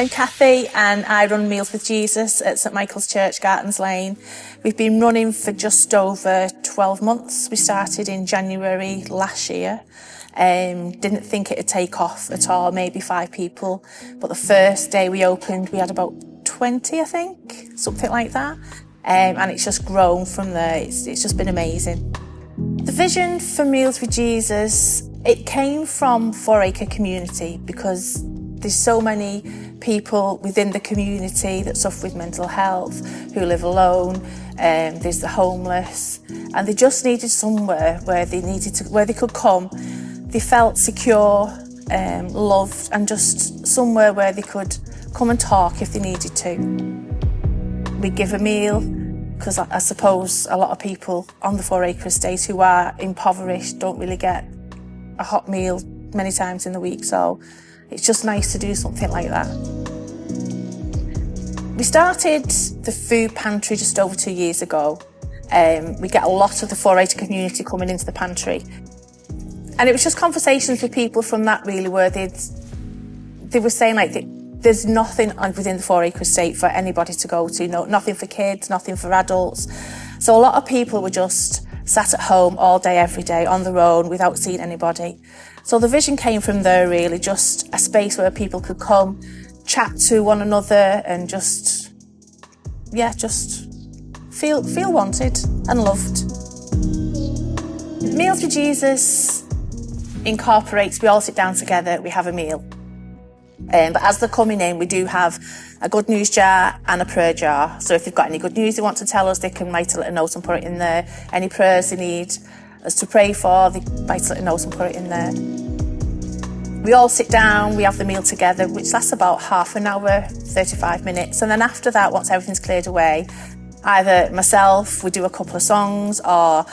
I'm Kathy and I run Meals with Jesus at St Michael's Church, Gartons Lane. We've been running for just over 12 months. We started in January last year. Didn't think it'd take off at all, maybe 5 people. But the first day we opened, we had about 20, I think, something like that. And it's just grown from there. It's just been amazing. The vision for Meals with Jesus, it came from 4 Acre community because there's so many people within the community that suffer with mental health, who live alone, there's the homeless, and they just needed somewhere where they could come. They felt secure, loved, and just somewhere where they could come and talk if they needed to. We give a meal, because I suppose a lot of people on the 4 Acre estate who are impoverished don't really get a hot meal many times in the week, so it's just nice to do something like that. We started the food pantry just over 2 years ago. We get a lot of the 4 Acre community coming into the pantry. And it was just conversations with people from that really where they were saying like there's nothing within the 4 Acre estate for anybody to go to, nothing for kids, nothing for adults. So a lot of people were just sat at home all day, every day, on their own, without seeing anybody. So the vision came from there really, just a space where people could come, chat to one another and just feel wanted and loved. Meals with Jesus incorporates, we all sit down together, we have a meal. But as they're coming in, we do have a good news jar and a prayer jar. So if they've got any good news they want to tell us, they can write a little note and put it in there. Any prayers they need us to pray for, they write a little note and put it in there. We all sit down, we have the meal together, which lasts about half an hour, 35 minutes. And then after that, once everything's cleared away, either myself, we do a couple of songs, or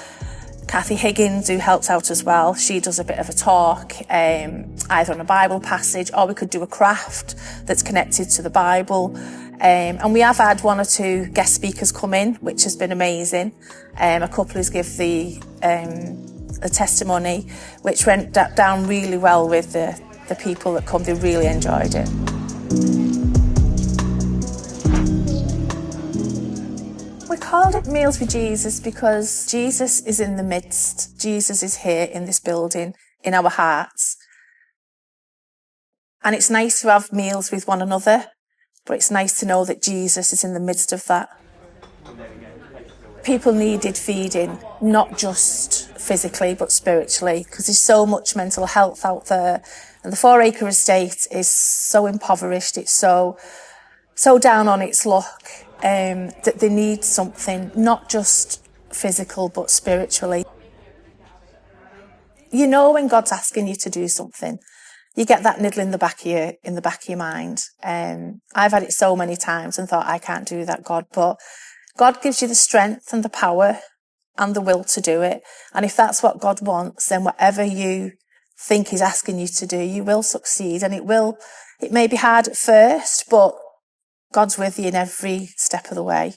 Kathy Higgins, who helps out as well, she does a bit of a talk, either on a Bible passage, or we could do a craft that's connected to the Bible. And we have had 1 or 2 guest speakers come in, which has been amazing. A couple who's give a testimony, which went down really well with the people that come. They really enjoyed it. We called it Meals with Jesus because Jesus is in the midst. Jesus is here in this building, in our hearts. And it's nice to have meals with one another, but it's nice to know that Jesus is in the midst of that. People needed feeding, not just physically, but spiritually, because there's so much mental health out there. And the 4 Acre estate is so impoverished, it's so down on its luck, that they need something, not just physical, but spiritually. You know when God's asking you to do something, you get that niddle in the back of your mind. I've had it so many times and thought, I can't do that, God. But God gives you the strength and the power and the will to do it. And if that's what God wants, then whatever you think He's asking you to do, you will succeed. And it may be hard at first, but God's with you in every step of the way.